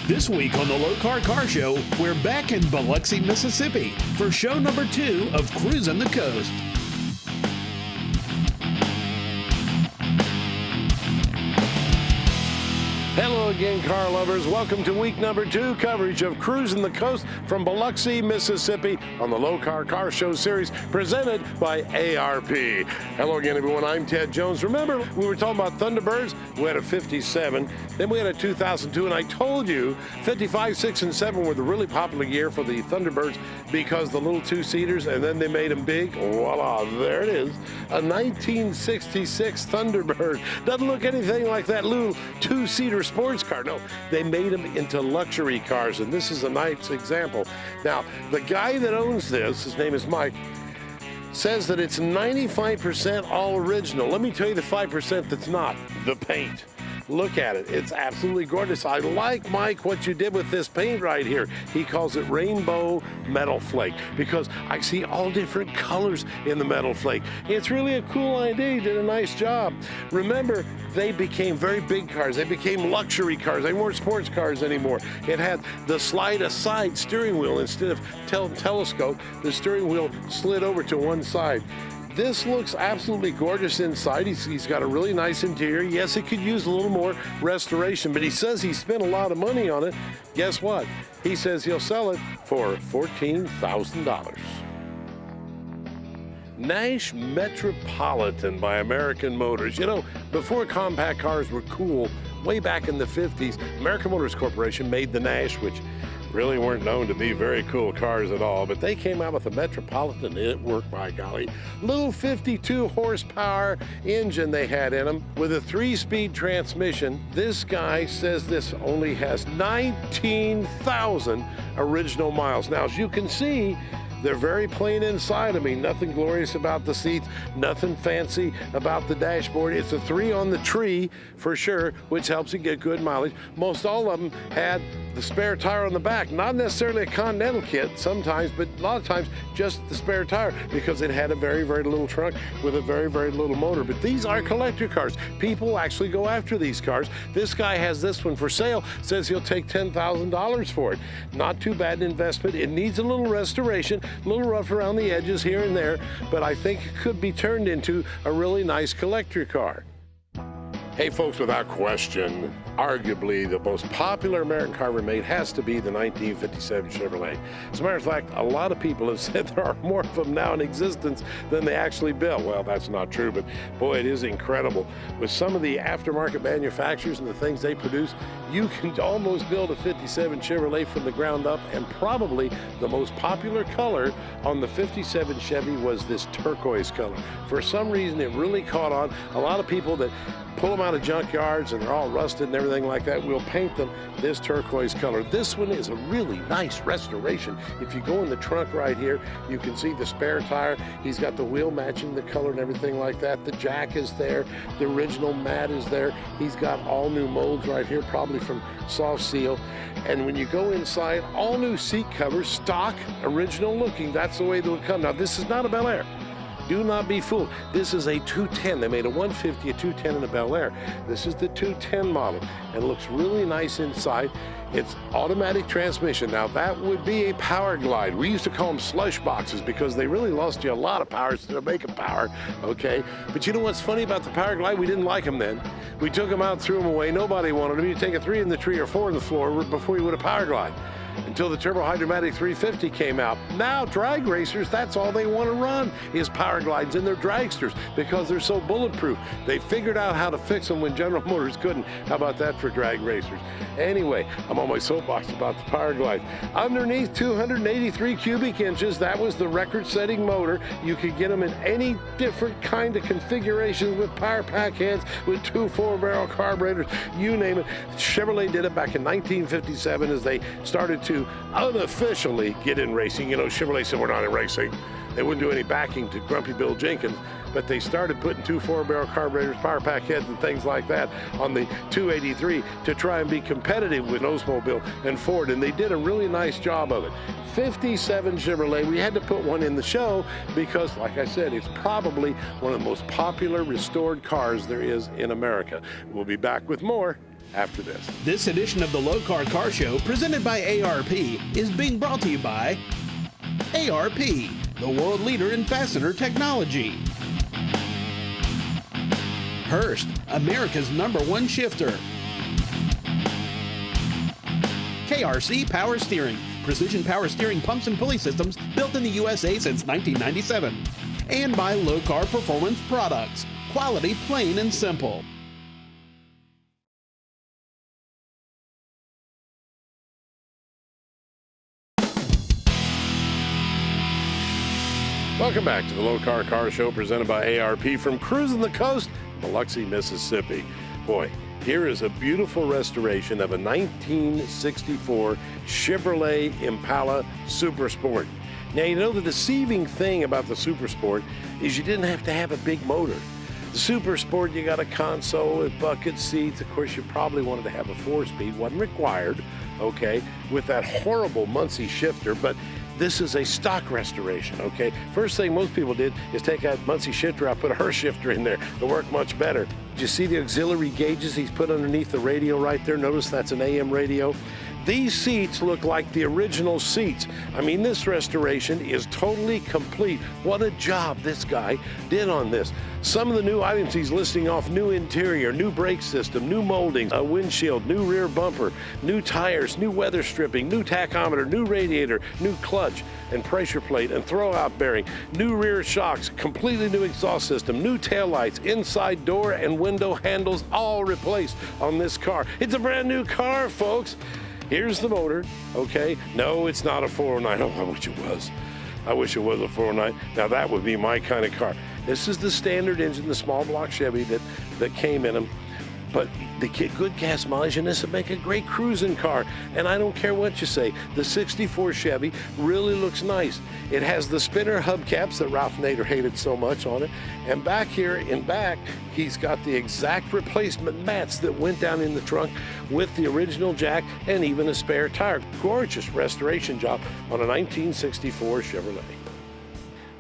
This week on the Lokar Car Show, we're back in Biloxi, Mississippi for show number 2 of Cruising the Coast. Hello again, car lovers. Welcome to week number 2 coverage of Cruising the Coast from Biloxi, Mississippi on the Lokar Car Show series presented by ARP. Hello again, everyone. I'm Ted Jones. Remember, we were talking about Thunderbirds? We had a 57, then we had a 2002, and I told you 55, 6, and 7 were the really popular year for the Thunderbirds because the little two-seaters, and then they made them big. Voila, there it is. A 1966 Thunderbird. Doesn't look anything like that little two-seater sports car. No, they made them into luxury cars, and this is a nice example. Now, the guy that owns this, his name is Mike, says that it's 95% all original. Let me tell you the 5% that's not. The paint. Look at it. It's absolutely gorgeous. I like, Mike, what you did with this paint right here. He calls it rainbow metal flake because I see all different colors in the metal flake. It's really a cool idea. He did a nice job. Remember, they became very big cars. They became luxury cars. They weren't sports cars anymore. It had the slide aside steering wheel instead of telescope. The steering wheel slid over to one side. This looks absolutely gorgeous inside. He's got a really nice interior. Yes, it could use a little more restoration, but he says he spent a lot of money on it. Guess what? He says he'll sell it for $14,000. Nash Metropolitan by American Motors. You know, before compact cars were cool, way back in the 50s, American Motors Corporation made the Nash, which really weren't known to be very cool cars at all, but they came out with a Metropolitan and it worked, by golly. Little 52 horsepower engine they had in them with a 3-speed transmission. This guy says this only has 19,000 original miles. Now, as you can see, they're very plain inside. I mean, nothing glorious about the seats, nothing fancy about the dashboard. It's a 3 on the tree for sure, which helps you get good mileage. Most all of them had the spare tire on the back, not necessarily a Continental kit sometimes, but a lot of times just the spare tire because it had a very, very little trunk with a very, very little motor. But these are collector cars. People actually go after these cars. This guy has this one for sale, says he'll take $10,000 for it. Not too bad an investment. It needs a little restoration, a little rough around the edges here and there, but I think it could be turned into a really nice collector car. Hey folks, without question, arguably the most popular American car ever made has to be the 1957 Chevrolet. As a matter of fact, a lot of people have said there are more of them now in existence than they actually built. Well, that's not true, but boy, it is incredible. With some of the aftermarket manufacturers and the things they produce, you can almost build a 57 Chevrolet from the ground up, and probably the most popular color on the 57 Chevy was this turquoise color. For some reason, it really caught on. A lot of people that pull them out of junkyards and they're all rusted and everything like that, we'll paint them this turquoise color. This one is a really nice restoration. If you go in the trunk right here, you can see the spare tire. He's got the wheel matching the color and everything like that. The jack is there. The original mat is there. He's got all new molds right here, probably from Soft Seal. And when you go inside, all new seat covers, stock, original looking. That's the way they would come. Now, this is not a Bel Air. Do not be fooled. This is a 210. They made a 150, a 210, and a Bel Air. This is the 210 model, and it looks really nice inside. It's automatic transmission. Now, that would be a power glide. We used to call them slush boxes because they really lost you a lot of power to make a power, okay? But you know what's funny about the power glide? We didn't like them then. We took them out, threw them away. Nobody wanted them. You take a 3 in the tree or 4 in the floor before you would a power glide. Until the Turbo Hydromatic 350 came out. Now, drag racers, that's all they want to run is power glides, and they're dragsters because they're so bulletproof. They figured out how to fix them when General Motors couldn't. How about that for drag racers? Anyway, I'm on my soapbox about the power glide. Underneath, 283 cubic inches. That was the record-setting motor. You could get them in any different kind of configurations with power pack heads, with 2 4-barrel carburetors, you name it. Chevrolet did it back in 1957 as they started to unofficially get in racing. You know, Chevrolet said we're not in racing. They wouldn't do any backing to Grumpy Bill Jenkins, but they started putting 2 4-barrel carburetors, power pack heads, and things like that on the 283 to try and be competitive with Oldsmobile and Ford, and they did a really nice job of it. 57 Chevrolet, we had to put one in the show because, like I said, it's probably one of the most popular restored cars there is in America. We'll be back with more after this. This edition of the Lokar Car Show, presented by ARP, is being brought to you by ARP, the world leader in fastener technology. Hurst, America's #1 shifter. KRC Power Steering, precision power steering pumps and pulley systems built in the USA since 1997. And by Lokar Performance Products, quality plain and simple. Welcome back to the Lokar Car Show, presented by ARP from Cruising the Coast, Biloxi, Mississippi. Boy, here is a beautiful restoration of a 1964 Chevrolet Impala Super Sport. Now, you know, the deceiving thing about the Super Sport is you didn't have to have a big motor. The Super Sport, you got a console with bucket seats. Of course, you probably wanted to have a 4-speed, wasn't required, okay, with that horrible Muncie shifter, but this is a stock restoration, okay? First thing most people did is take that Muncie shifter out, put a Hurst shifter in there. It'll work much better. Did you see the auxiliary gauges he's put underneath the radio right there? Notice that's an AM radio. These seats look like the original seats. I mean, this restoration is totally complete. What a job this guy did on this. Some of the new items he's listing off: new interior, new brake system, new molding, a windshield, new rear bumper, new tires, new weather stripping, new tachometer, new radiator, new clutch and pressure plate and throwout bearing, new rear shocks, completely new exhaust system, new taillights, inside door and window handles, all replaced on this car. It's a brand new car, folks. Here's the motor, okay? No, it's not a 409. Oh, I wish it was. I wish it was a 409. Now, that would be my kind of car. This is the standard engine, the small block Chevy that came in them. But the good gas mileage, and this would make a great cruising car. And I don't care what you say, the 64 Chevy really looks nice. It has the spinner hubcaps that Ralph Nader hated so much on it. And back here in back, he's got the exact replacement mats that went down in the trunk with the original jack and even a spare tire. Gorgeous restoration job on a 1964 Chevrolet.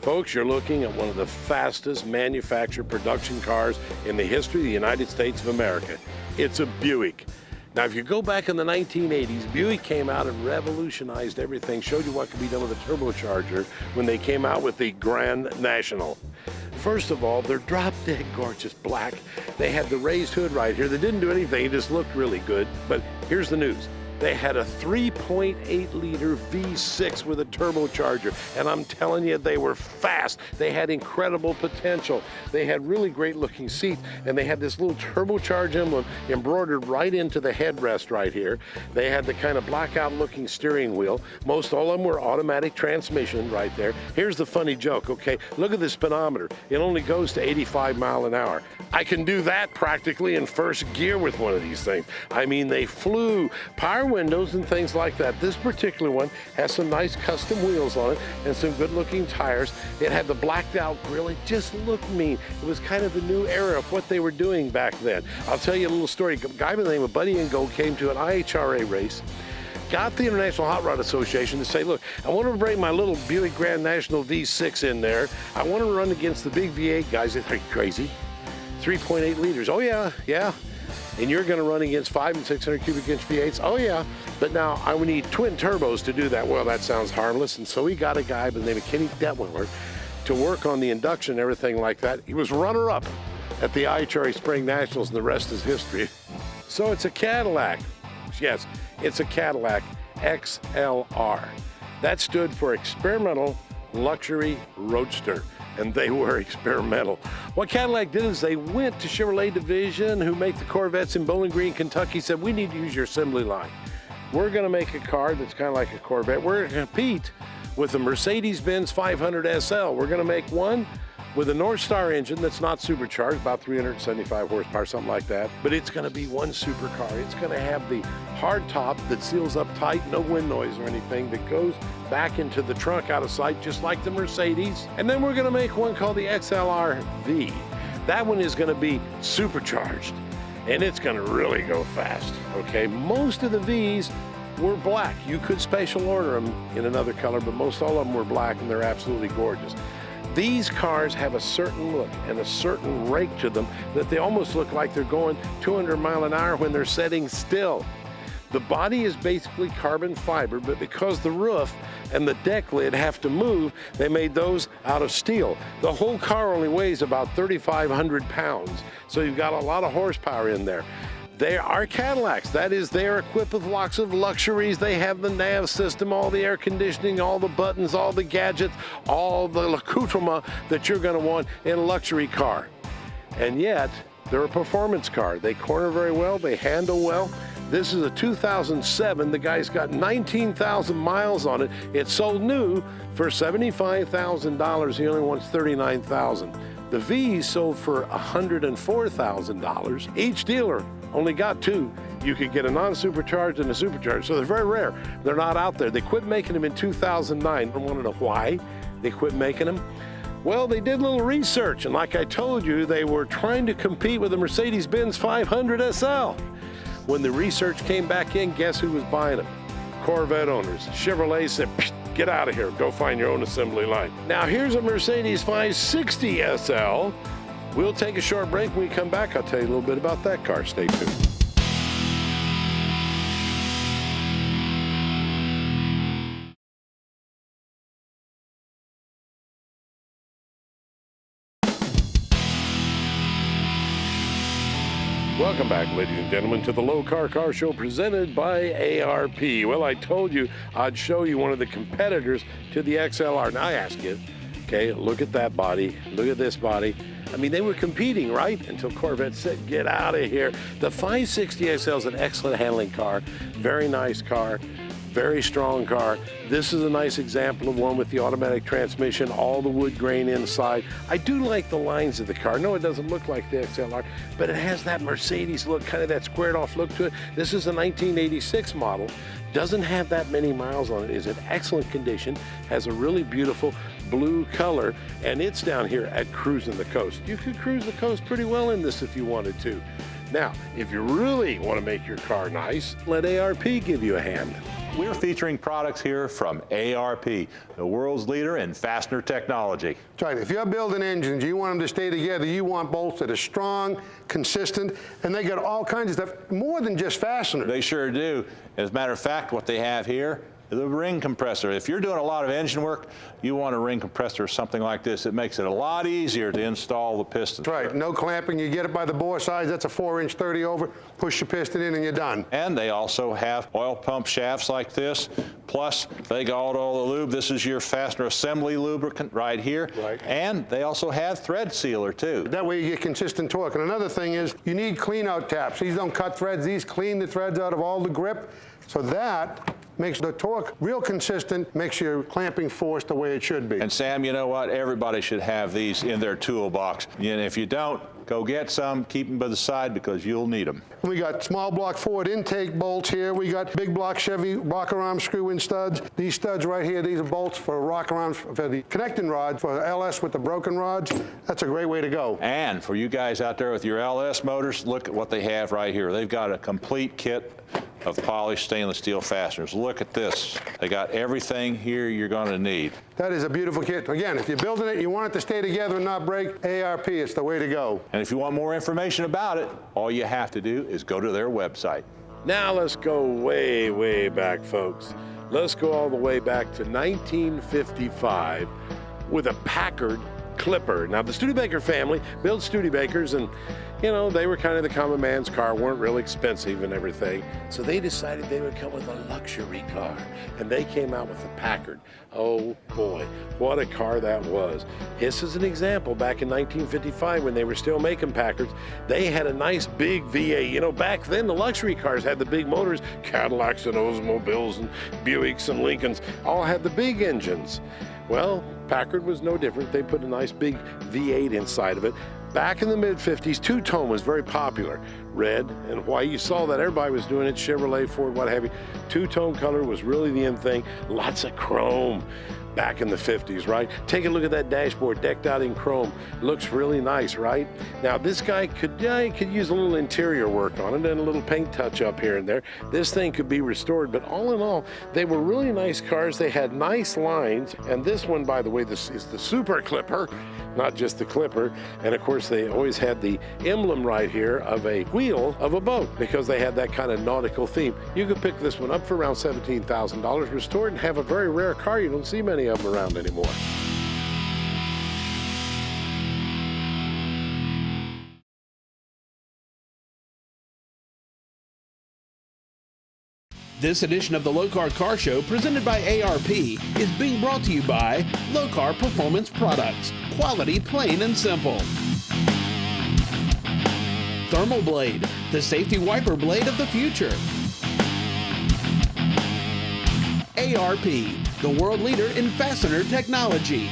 Folks, you're looking at one of the fastest manufactured production cars in the history of the United States of America. It's a Buick. Now, if you go back in the 1980s, Buick came out and revolutionized everything, showed you what could be done with a turbocharger when they came out with the Grand National. First of all, they're drop-dead gorgeous black. They had the raised hood right here. They didn't do anything, it just looked really good. But here's the news. They had a 3.8-liter V6 with a turbocharger, and I'm telling you, they were fast. They had incredible potential. They had really great-looking seats, and they had this little turbocharged emblem embroidered right into the headrest right here. They had the kind of blackout-looking steering wheel. Most all of them were automatic transmission right there. Here's the funny joke, okay? Look at the speedometer. It only goes to 85 miles an hour. I can do that practically in first gear with one of these things. I mean, they flew. Power windows and things like that. This particular one has some nice custom wheels on it and some good looking tires. It had the blacked out grille. It just looked mean. It was kind of the new era of what they were doing back then. I'll tell you a little story. A guy by the name of Buddy and Gold came to an IHRA race, got the International Hot Rod Association to say, look, I want to bring my little Buick Grand National V6 in there. I want to run against the big V8 guys. They think, crazy? 3.8 liters. Oh yeah. And you're going to run against 500 and 600 cubic inch V8s? Oh yeah, but now I would need twin turbos to do that. Well, that sounds harmless. And so he got a guy by the name of Kenny Detwiller to work on the induction and everything like that. He was runner-up at the IHRA Spring Nationals, and the rest is history. So it's a Cadillac. Yes, it's a Cadillac XLR. That stood for Experimental Luxury Roadster. And they were experimental. What Cadillac did is they went to Chevrolet Division, who make the Corvettes in Bowling Green, Kentucky, said, we need to use your assembly line. We're gonna make a car that's kind of like a Corvette. We're gonna compete with the Mercedes-Benz 500 SL. We're gonna make one with a North Star engine that's not supercharged, about 375 horsepower, something like that. But it's gonna be one supercar. It's gonna have the hard top that seals up tight, no wind noise or anything, that goes back into the trunk out of sight, just like the Mercedes. And then we're gonna make one called the XLR-V. That one is gonna be supercharged, and it's gonna really go fast, okay? Most of the Vs were black. You could special order them in another color, but most all of them were black, and they're absolutely gorgeous. These cars have a certain look and a certain rake to them that they almost look like they're going 200 miles an hour when they're sitting still. The body is basically carbon fiber, but because the roof and the deck lid have to move, they made those out of steel. The whole car only weighs about 3,500 pounds, so you've got a lot of horsepower in there. They are Cadillacs. That is, they are equipped with lots of luxuries. They have the nav system, all the air conditioning, all the buttons, all the gadgets, all the accoutrement that you're going to want in a luxury car. And yet, they're a performance car. They corner very well. They handle well. This is a 2007. The guy's got 19,000 miles on it. It sold new for $75,000. He only wants $39,000. The V's sold for $104,000. Each dealer only got two. You could get a non-supercharged and a supercharged, so they're very rare. They're not out there. They quit making them in 2009. I want to know why they quit making them. Well, they did a little research, and like I told you, they were trying to compete with the Mercedes-Benz 500 SL. When the research came back in, guess who was buying them? Corvette owners. Chevrolet said, get out of here, go find your own assembly line. Now here's a Mercedes 560 SL. We'll take a short break. When we come back, I'll tell you a little bit about that car. Stay tuned. Welcome back, ladies and gentlemen, to the Lokar Car Show presented by ARP. Well, I told you I'd show you one of the competitors to the XLR. Now I ask you, okay, look at that body, look at this body. I mean, they were competing, right? Until Corvette said, get out of here. The 560 SL is an excellent handling car, very nice car, very strong car. This is a nice example of one with the automatic transmission, all the wood grain inside. I do like the lines of the car. No, it doesn't look like the XLR, but it has that Mercedes look, kind of that squared off look to it. This is a 1986 model. Doesn't have that many miles on it, is in excellent condition, has a really beautiful blue color, and it's down here at Cruising the Coast. You could cruise the coast pretty well in this if you wanted to. Now, if you really want to make your car nice, let ARP give you a hand. We're featuring products here from ARP, the world's leader in fastener technology. That's right. If you're building engines, you want them to stay together, you want bolts that are strong, consistent, and they got all kinds of stuff, more than just fasteners. They sure do. As a matter of fact, what they have here, the ring compressor. If you're doing a lot of engine work, you want a ring compressor or something like this. It makes it a lot easier to install the piston. That's right. No clamping. You get it by the bore size. That's a 4-inch 30 over. Push your piston in and you're done. And they also have oil pump shafts like this. Plus, they got all the lube. This is your fastener assembly lubricant right here. Right. And they also have thread sealer too. That way you get consistent torque. And another thing is you need clean out taps. These don't cut threads. These clean the threads out of all the grip. So that makes the torque real consistent, makes your clamping force the way it should be. And Sam, you know what? Everybody should have these in their toolbox. And if you don't, go get some, keep them by the side because you'll need them. We got small block Ford intake bolts here. We got big block Chevy rocker arm screw-in studs. These studs right here, these are bolts for rocker arms for the connecting rod for LS with the broken rods. That's a great way to go. And for you guys out there with your LS motors, look at what they have right here. They've got a complete kit of polished stainless steel fasteners. Look at this. They got everything here you're going to need. That is a beautiful kit. Again, if you're building it, you want it to stay together and not break, ARP, it's the way to go. And if you want more information about it, all you have to do is go to their website. Now let's go way, way back, folks. Let's go all the way back to 1955 with a Packard Clipper. Now, the Studebaker family built Studebakers, and you know, they were kind of the common man's car, weren't really expensive and everything. So they decided they would come with a luxury car, and they came out with the Packard. Oh boy, what a car that was. This is an example back in 1955 when they were still making Packards. They had a nice big V8. You know, back then the luxury cars had the big motors. Cadillacs and Oldsmobiles and Buicks and Lincolns all had the big engines. Well, Packard was no different. They put a nice big V8 inside of it. Back in the mid-50s, two-tone was very popular. Red and white. You saw that everybody was doing it, Chevrolet, Ford, what have you. Two-tone color was really the in thing. Lots of chrome. back in the 50s, right? Take a look at that dashboard decked out in chrome. Looks really nice, right? Now, this guy could use a little interior work on it and a little paint touch up here and there. This thing could be restored, but all in all, they were really nice cars. They had nice lines, and this one, by the way, this is the Super Clipper, not just the Clipper. And of course, they always had the emblem right here of a wheel of a boat because they had that kind of nautical theme. You could pick this one up for around $17,000 restored and have a very rare car. You don't see many of them around anymore. This edition of the Lokar Car Show, presented by ARP, is being brought to you by Lokar Performance Products. Quality, plain and simple. Thermal Blade, the safety wiper blade of the future. ARP, the world leader in fastener technology.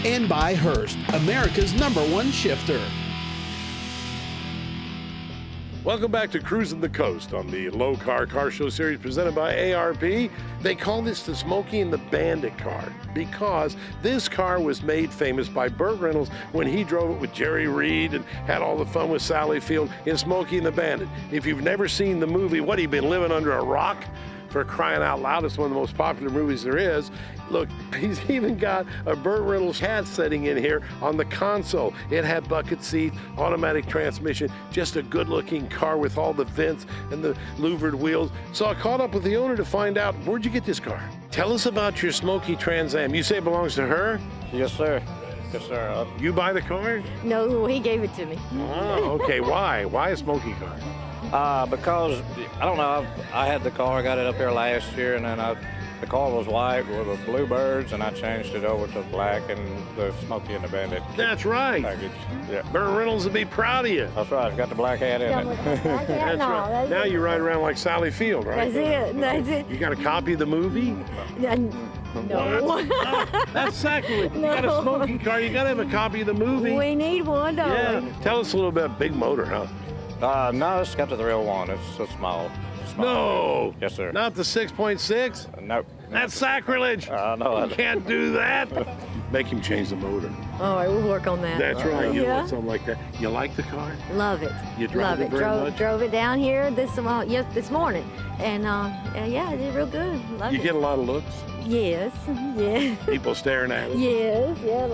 And by Hurst, America's #1 shifter. Welcome back to Cruising the Coast on the Lokar Car Show series presented by ARP. They call this the Smokey and the Bandit car because this car was made famous by Burt Reynolds when he drove it with Jerry Reed and had all the fun with Sally Field in Smokey and the Bandit. If you've never seen the movie, what, have you been living under a rock? For crying out loud, it's one of the most popular movies there is. Look, he's even got a Burt Reynolds hat setting in here on the console. It had bucket seats, automatic transmission, just a good-looking car with all the vents and the louvered wheels. So I caught up with the owner to find out, where'd you get this car? Tell us about your Smokey Trans Am. You say it belongs to her? Yes, sir. Yes, sir. You buy the car? No, he gave it to me. Oh, okay. Why? Why a Smokey car? Because, I don't know, I had the car, I got it up here last year, and then the car was white with the bluebirds, and I changed it over to black and the Smokey and the Bandit That's right. package. Yeah. Burt Reynolds would be proud of you. That's right, it's got the black hat in it. That's right. Now you ride around like Sally Field, right? That's it. That's it. You got a copy of the movie? No. What? That's sacrilege. You got a Smokey car, you got to have a copy of the movie. We need one, don't Yeah. we? Tell us a little bit. Big motor, huh? No, it's got the real one. It's so small. No. Yes, sir. Not the 6.6? Nope. That's sacrilege. No. You can't do that. Make him change the motor. All right, we'll work on that. That's right. You Yeah. want something like that. You like the car? Love it. You drive Love it it. very much? Drove it down here this morning, and yeah, it did real good. Love You it. get a lot of looks? Yes. Yeah. People staring at it? Yes. Yeah.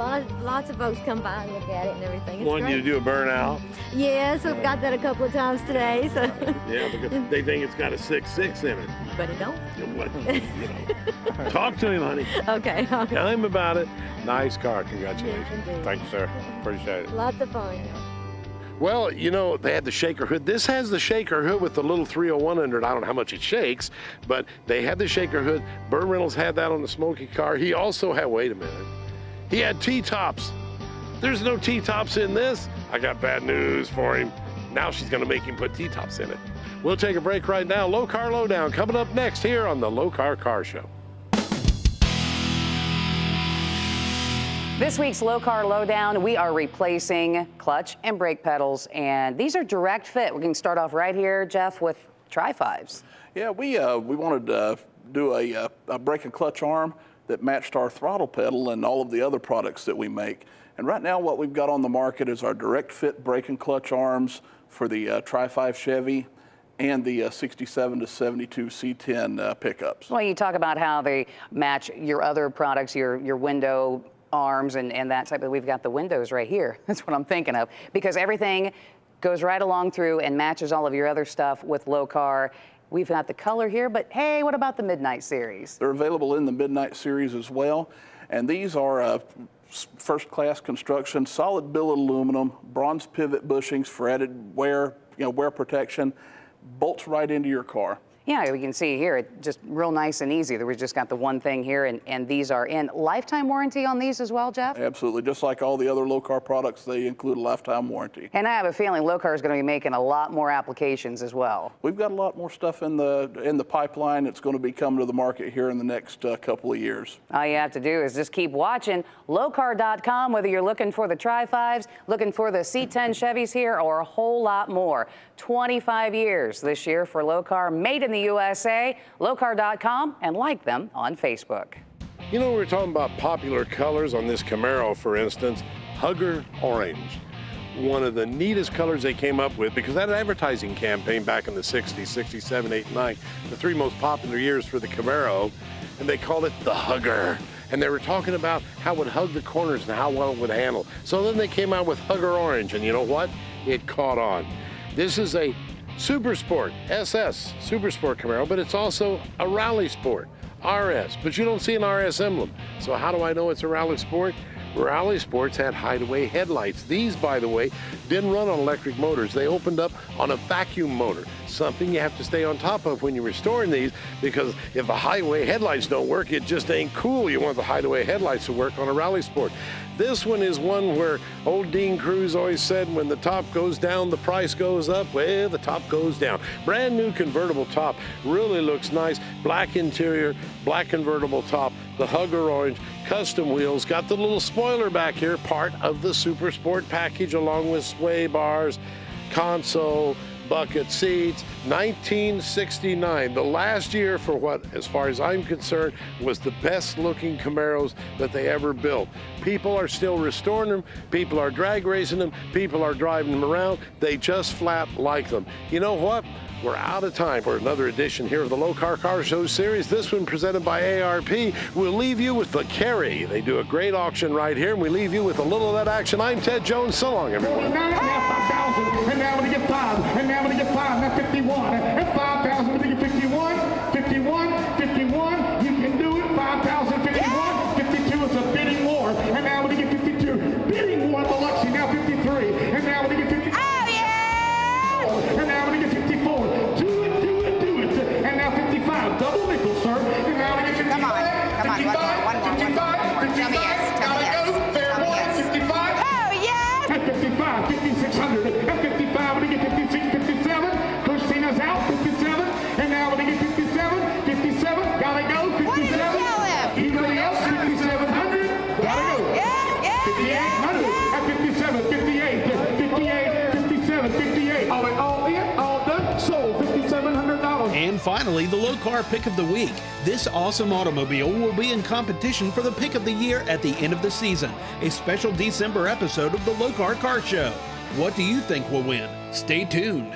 Lots of folks come by and look at it and everything. It's Want great. you to do a burnout? Yes, we've got that a couple of times today. So. Yeah, because they think it's got a 6.6 in it. But it don't. What, Talk to him, honey. Okay. Tell him about it. Nice car. Congratulations. Yes, indeed. Thank you, sir. Appreciate it. Lots of fun. Well, you know, they had the shaker hood. This has the shaker hood with the little 301 under it. I don't know how much it shakes, but they had the shaker hood. Burt Reynolds had that on the Smokey car. He also had, wait a minute, he had T-tops. There's no T-tops in this. I got bad news for him. Now she's gonna make him put T-tops in it. We'll take a break right now. Low Car Lowdown coming up next here on the Lokar Car Show. This week's Lokar Lowdown, we are replacing clutch and brake pedals, and these are direct fit. We can start off right here, Jeff, with Tri-5s. Yeah, we wanted to do a brake and clutch arm that matched our throttle pedal and all of the other products that we make. And right now what we've got on the market is our direct fit brake and clutch arms for the Tri-5 Chevy and the 67 to 72 C10 pickups. Well, you talk about how they match your other products, your window arms and that type of, we've got the windows right here. That's what I'm thinking of, because everything goes right along through and matches all of your other stuff with Lokar. We've got the color here, but hey, what about the Midnight Series? They're available in the Midnight Series as well, and these are first-class construction, solid billet aluminum, bronze pivot bushings for added wear protection, bolts right into your car. Yeah, we can see here, it's just real nice and easy. We just got the one thing here, and these are in. Lifetime warranty on these as well, Jeff? Absolutely. Just like all the other Lokar products, they include a lifetime warranty. And I have a feeling Lokar is going to be making a lot more applications as well. We've got a lot more stuff in the pipeline that's going to be coming to the market here in the next couple of years. All you have to do is just keep watching Lokar.com, whether you're looking for the Tri-5s, looking for the C10 Chevys here, or a whole lot more. 25 years this year for Lokar, made in the the USA, Lokar.com, and like them on Facebook. You know, we were talking about popular colors on this Camaro, for instance, Hugger Orange. One of the neatest colors they came up with, because that advertising campaign back in the 60s, 67, 8, 9, the 3 most popular years for the Camaro, and they called it the Hugger. And they were talking about how it would hug the corners and how well it would handle. So then they came out with Hugger Orange, and you know what? It caught on. This is a Super Sport, SS, Super Sport Camaro, but it's also a Rally Sport, RS, but you don't see an RS emblem. So how do I know it's a Rally Sport? Rally Sports had hideaway headlights. These, by the way, didn't run on electric motors. They opened up on a vacuum motor, something you have to stay on top of when you're restoring these, because if the highway headlights don't work, it just ain't cool. You want the hideaway headlights to work on a Rally Sport. This one is one where old Dean Cruz always said, when the top goes down, the price goes up. Well, the top goes down. Brand new convertible top, really looks nice. Black interior, black convertible top, the Hugger Orange, custom wheels, got the little spoiler back here, part of the Super Sport package, along with sway bars, console, bucket seats. 1969, the last year for what, as far as I'm concerned, was the best looking Camaros that they ever built. People are still restoring them, people are drag racing them, people are driving them around. They just flat like them. You know what? We're out of time for another edition here of the Lokar Car Show series. This one presented by ARP. We'll leave you with the Carry. They do a great auction right here, and we leave you with a little of that action. I'm Ted Jones. So long, everyone. And now we get 5, and now we get 5, that's 51, and 5,000 to get 51, 51, 51, you can do it, 5,000, 51, 52 is a bidding war, and now we get 52, bidding war, Biloxi, now 53, and now we get 50, oh yeah, and now we get 54, do it, and now 55, double nickel, sir, and now we get 55, Come on, 55, gotta go, fair one, 55, oh yeah, and 55, 5,600, and 55, we get 56, 57, Christina's out, 57, and now we get 57, 57, gotta go, 57, anybody else, 5,700, gotta go, 5,800, and 57, 58, 58, 57, 58, all in, all done, sold, $5,700. And finally, the Lokar Pick of the Week. This awesome automobile will be in competition for the Pick of the Year at the end of the season, a special December episode of the Lokar Car Show. What do you think will win? Stay tuned.